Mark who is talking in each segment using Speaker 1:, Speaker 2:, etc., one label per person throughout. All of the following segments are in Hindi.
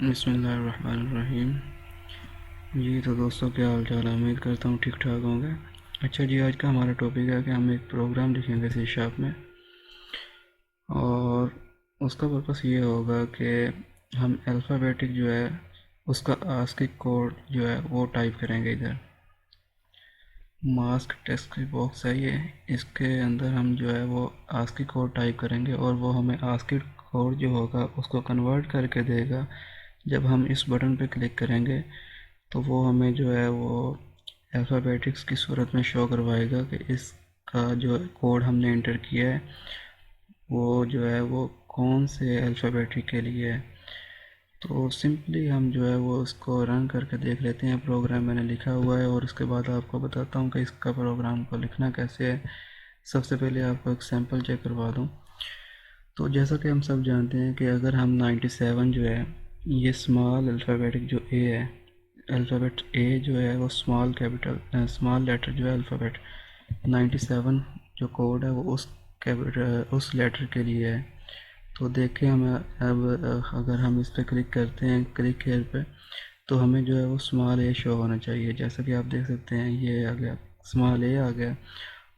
Speaker 1: बिस्मिल्लाहिर्रहमानिर्रहीम। जी तो दोस्तों, क्या हाल चाल है? उम्मीद करता हूँ ठीक ठाक होंगे। अच्छा जी, आज का हमारा टॉपिक है कि हम एक प्रोग्राम लिखेंगे सी शार्प में, और उसका पर्पस ये होगा कि हम अल्फ़ाबेटिक जो है उसका आस्की कोड जो है वो टाइप करेंगे। इधर मास्क टेक्स्ट बॉक्स है ये, इसके अंदर हम जो है वो आस्की कोड टाइप करेंगे और वो हमें आस्की कोड जो होगा उसको कन्वर्ट करके देगा। जब हम इस बटन पे क्लिक करेंगे तो वो हमें जो है वो अल्फ़ाबेटिक्स की सूरत में शो करवाएगा कि इसका जो कोड हमने इंटर किया है वो जो है वो कौन से अल्फ़ाबेटिक के लिए है। तो सिंपली हम जो है वो उसको रन करके देख लेते हैं। प्रोग्राम मैंने लिखा हुआ है और उसके बाद आपको बताता हूँ कि इसका प्रोग्राम को लिखना कैसे है। सबसे पहले आपको एक सैम्पल चेक करवा दूँ। तो जैसा कि हम सब जानते हैं कि अगर हम 97 जो है ये स्मॉल अल्फ़ाबेटिक जो ए है, अल्फ़ाबेट ए जो है वो स्मॉल कैपिटल स्मॉल लेटर जो है अल्फ़ाबेट 97 जो कोड है वो उस कैपिटल उस लेटर के लिए है। तो देखें हम अब अगर हम इस पर क्लिक करते हैं क्लिक हेयर पे, तो हमें जो है वो स्मॉल ए शो होना चाहिए। जैसा कि आप देख सकते हैं ये आ गया, स्मॉल ए आ गया।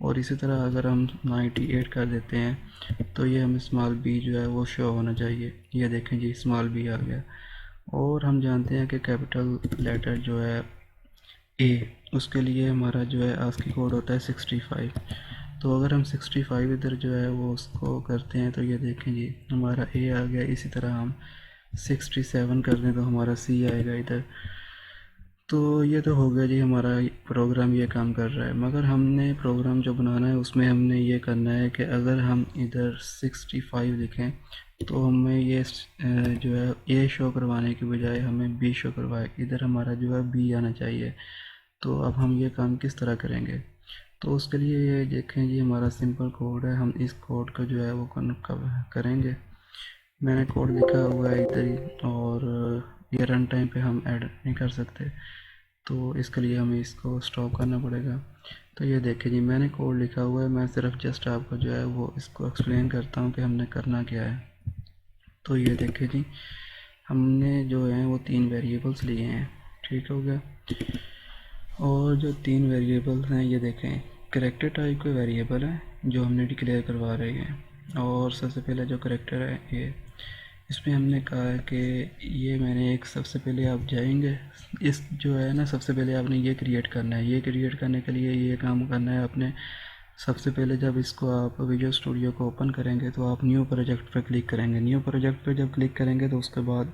Speaker 1: और इसी तरह अगर हम 98 कर देते हैं तो ये हमें स्मॉल बी जो है वो शो होना चाहिए। ये देखें जी, स्मॉल बी आ गया। और हम जानते हैं कि कैपिटल लेटर जो है ए, उसके लिए हमारा जो है आस्की कोड होता है 65। तो अगर हम 65 इधर जो है वो उसको करते हैं तो ये देखें जी, हमारा ए आ गया। इसी तरह हम 67 कर दें तो हमारा सी आएगा इधर। तो ये तो हो गया जी, हमारा प्रोग्राम ये काम कर रहा है। मगर हमने प्रोग्राम जो बनाना है उसमें हमने ये करना है कि अगर हम इधर 65 लिखें तो हमें ये जो है ए शो करवाने की बजाय हमें बी शो करवाए। इधर हमारा जो है बी आना चाहिए। तो अब हम ये काम किस तरह करेंगे? तो उसके लिए ये देखें जी, हमारा सिंपल कोड है। हम इस कोड का जो है वो करेंगे। मैंने कोड लिखा हुआ है इधर ही, और ये रन टाइम पे हम ऐड नहीं कर सकते, तो इसके लिए हमें इसको स्टॉप करना पड़ेगा। तो ये देखिए जी, मैंने कोड लिखा हुआ है। मैं सिर्फ जस्ट आपको जो है वो इसको एक्सप्लेन करता हूँ कि हमने करना क्या है। तो ये देखिए जी, हमने जो है वो 3 वेरिएबल्स लिए हैं। ठीक हो गया। और जो 3 वेरिएबल्स हैं ये देखें, करेक्टर टाइप के वेरिएबल है जो हमने डिक्लेयर करवा रहे हैं। और सबसे पहले जो करेक्टर है ये, इसमें हमने कहा है कि ये मैंने एक, सबसे पहले आप जाएंगे इस जो है ना, सबसे पहले आपने ये क्रिएट करना है। ये क्रिएट करने के लिए ये काम करना है आपने। सबसे पहले जब इसको आप विजुअल स्टूडियो को ओपन करेंगे तो आप न्यू प्रोजेक्ट पर क्लिक करेंगे। न्यू प्रोजेक्ट पर जब क्लिक करेंगे तो उसके बाद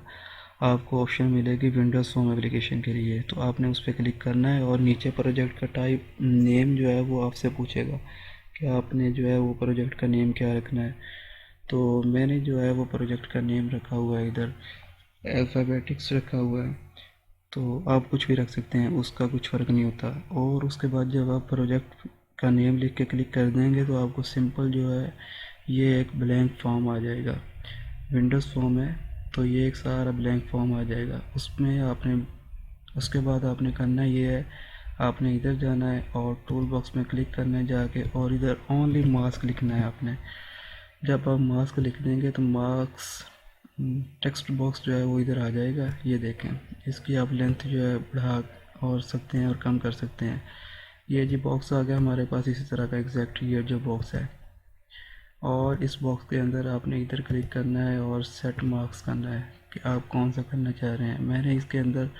Speaker 1: आपको ऑप्शन मिलेगी विंडोज़ होम एप्लीकेशन के लिए। तो आपने उस पर क्लिक करना है और नीचे प्रोजेक्ट का टाइप नेम जो है वो आपसे पूछेगा कि आपने जो है वो प्रोजेक्ट का नेम क्या रखना है। तो मैंने जो है वो प्रोजेक्ट का नेम रखा हुआ है इधर अल्फ़ाबेटिक्स रखा हुआ है। तो आप कुछ भी रख सकते हैं, उसका कुछ फ़र्क नहीं होता। और उसके बाद जब आप प्रोजेक्ट का नेम लिख के क्लिक कर देंगे तो आपको सिंपल जो है ये एक ब्लैंक फॉर्म आ जाएगा। विंडोज़ फॉर्म है तो ये एक सारा ब्लैंक फॉर्म आ जाएगा। उसमें आपने उसके बाद आपने करना ये है, आपने इधर जाना है और टूल बॉक्स में क्लिक करना है जाके, और इधर ओनली मास्क लिखना है आपने। जब आप मास्क लिख देंगे तो मार्क्स टेक्स्ट बॉक्स जो है वो इधर आ जाएगा। ये देखें, इसकी आप लेंथ जो है बढ़ा और सकते हैं और कम कर सकते हैं। ये जी बॉक्स आ गया हमारे पास इसी तरह का एग्जैक्ट ये जो बॉक्स है। और इस बॉक्स के अंदर आपने इधर क्लिक करना है और सेट मार्क्स करना है कि आप कौन सा करना चाह रहे हैं। मैंने इसके अंदर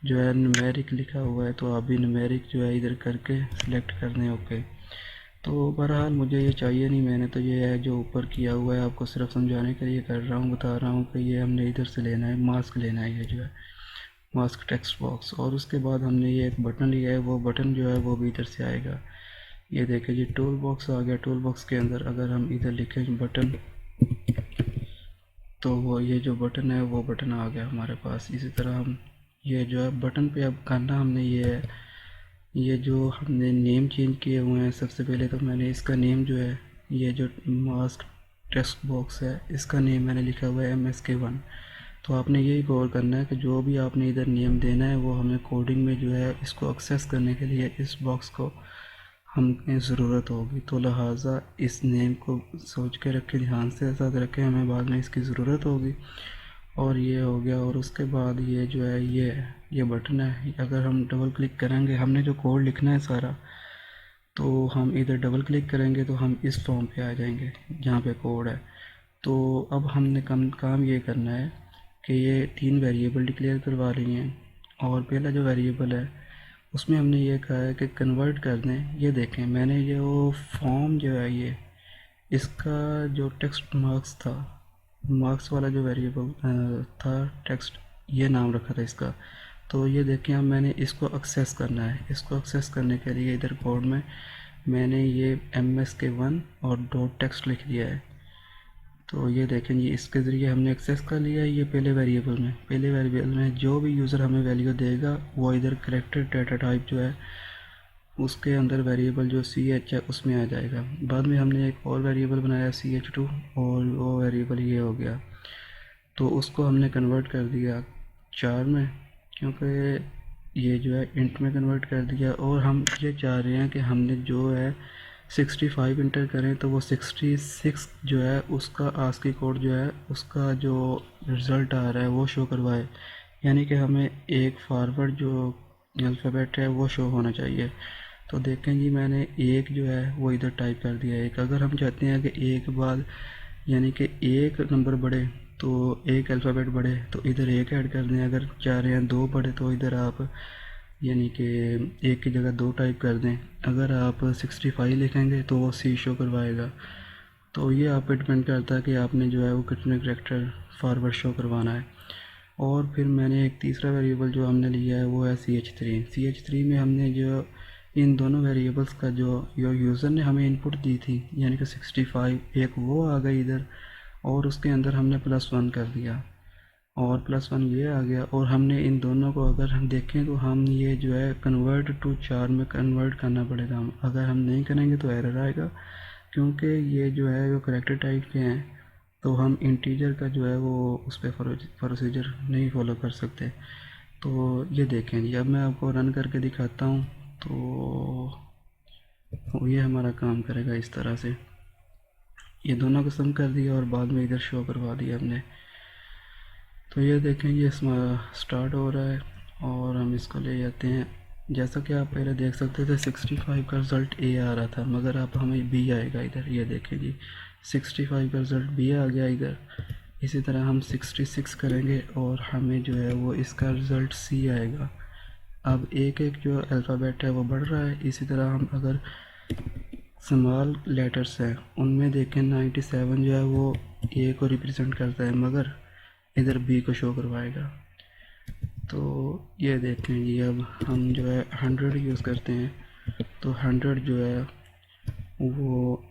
Speaker 1: जो है न्यूमेरिक लिखा हुआ है, तो आप भी न्यूमेरिक जो है इधर करके सिलेक्ट कर दें। ओके। तो बहरहाल मुझे ये चाहिए नहीं, मैंने तो ये है जो ऊपर किया हुआ है आपको सिर्फ समझाने के लिए कर रहा हूँ, बता रहा हूँ कि ये हमने इधर से लेना है, मास्क लेना है ये जो है मास्क टेक्स्ट बॉक्स। और उसके बाद हमने ये एक बटन लिया है, वो बटन जो है वो भी इधर से आएगा। ये देखिए जी, टूल बॉक्स आ गया। टूल बॉक्स के अंदर अगर हम इधर लिखें बटन, तो वो ये जो बटन है वो बटन आ गया हमारे पास। इसी तरह हम ये जो है बटन पे अब करना हमने ये है, ये जो हमने नेम चेंज किए हुए हैं। सबसे पहले तो मैंने इसका नेम जो है, ये जो मास्क टेक्स्ट बॉक्स है इसका नेम मैंने लिखा हुआ है MSK1। तो आपने यही गौर करना है कि जो भी आपने इधर नेम देना है वो हमें कोडिंग में जो है इसको एक्सेस करने के लिए इस बॉक्स को हमें ज़रूरत होगी। तो लिहाजा इस नेम को सोच के रखें, ध्यान से साथ रखें, हमें बाद में इसकी ज़रूरत होगी। और ये हो गया। और उसके बाद ये जो है ये बटन है, अगर हम डबल क्लिक करेंगे, हमने जो कोड लिखना है सारा, तो हम इधर डबल क्लिक करेंगे तो हम इस फॉर्म पे आ जाएंगे जहाँ पे कोड है। तो अब हमने काम ये करना है कि ये 3 वेरिएबल डिक्लेयर करवा रही हैं, और पहला जो वेरिएबल है उसमें हमने ये कहा है कि कन्वर्ट कर दें। ये देखें, मैंने ये वो फॉर्म जो है ये इसका जो टेक्स्ट मार्क्स था, मार्क्स वाला जो वेरिएबल था टेक्स्ट, ये नाम रखा था इसका। तो ये देखें, अब मैंने इसको एक्सेस करना है। इसको एक्सेस करने के लिए इधर कोड में मैंने ये MSK1 और डॉट टेक्स्ट लिख दिया है। तो ये देखें जी, इसके ज़रिए हमने एक्सेस कर लिया है। ये पहले वेरिएबल में जो भी यूज़र हमें वैल्यू देगा वो इधर करेक्टर डाटा टाइप जो है उसके अंदर वेरिएबल जो CH है उसमें आ जाएगा। बाद में हमने एक और वेरिएबल बनाया CH2, और वो वेरिएबल ये हो गया। तो उसको हमने कन्वर्ट कर दिया 4 में, क्योंकि ये जो है इंट में कन्वर्ट कर दिया। और हम ये चाह रहे हैं कि हमने जो है 65 इंटर करें तो वो 66 जो है उसका आस्की कोड जो है उसका जो रिज़ल्ट आ रहा है वो शो करवाए, यानी कि हमें एक फॉरवर्ड जो अल्फ़ाबेट है वो शो होना चाहिए। तो देखें जी, मैंने एक जो है वो इधर टाइप कर दिया एक। अगर हम चाहते हैं कि एक बाद यानी कि एक नंबर बढ़े तो एक अल्फ़ाबेट बढ़े तो इधर एक ऐड कर दें। अगर चाह रहे हैं 2 बढ़े तो इधर आप यानी कि एक की जगह 2 टाइप कर दें। अगर आप 65 लिखेंगे तो वो C शो करवाएगा। तो ये आप पे डिपेंड करता है कि आपने जो है वो कितने करेक्टर फॉरवर्ड शो करवाना है। और फिर मैंने एक तीसरा वेरिएबल जो हमने लिया है वो है CH3 में हमने जो इन दोनों वेरिएबल्स का जो यूज़र ने हमें इनपुट दी थी, यानी कि 65, एक वो आ गई इधर, और उसके अंदर हमने +1 कर दिया, और +1 ये आ गया। और हमने इन दोनों को अगर हम देखें तो हम ये जो है कन्वर्ट टू 4 में कन्वर्ट करना पड़ेगा। हम अगर हम नहीं करेंगे तो एरर आएगा, क्योंकि ये जो है वो करेक्टर टाइप के हैं। तो हम इंटीजर का जो है वो उस पर प्रोसीजर नहीं फॉलो कर सकते। तो ये देखें जी, अब मैं आपको रन करके दिखाता हूँ। तो ये हमारा काम करेगा इस तरह से। ये दोनों को सम कर दिया और बाद में इधर शो करवा दिया हमने। तो ये देखें, ये स्टार्ट हो रहा है और हम इसको ले जाते हैं। जैसा कि आप पहले देख सकते थे 65 का रिज़ल्ट A आ रहा था, मगर अब हमें B आएगा इधर। ये देखें जी, 65 का रिज़ल्ट B आ गया इधर। इसी तरह हम 66 करेंगे और हमें जो है वो इसका रिज़ल्ट C आएगा। अब एक एक जो अल्फ़ाबेट है वो बढ़ रहा है। इसी तरह हम अगर स्मॉल लेटर्स हैं उनमें देखें 97 जो है वो A को रिप्रेजेंट करता है, मगर इधर B को शो करवाएगा। तो ये देखें जी, अब हम जो है 100 यूज़ करते हैं तो 100 जो है वो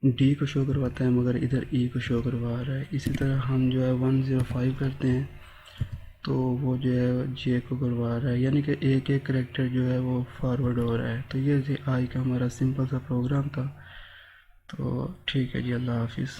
Speaker 1: D को शो करवाता है, मगर इधर E को शो करवा रहा है। इसी तरह हम जो है 105 करते हैं तो वो जो है J को करवा रहा है, यानी कि एक एक करेक्टर जो है वो फॉरवर्ड हो रहा है। तो ये आज का हमारा सिंपल सा प्रोग्राम था। तो ठीक है जी, अल्लाह हाफिज़।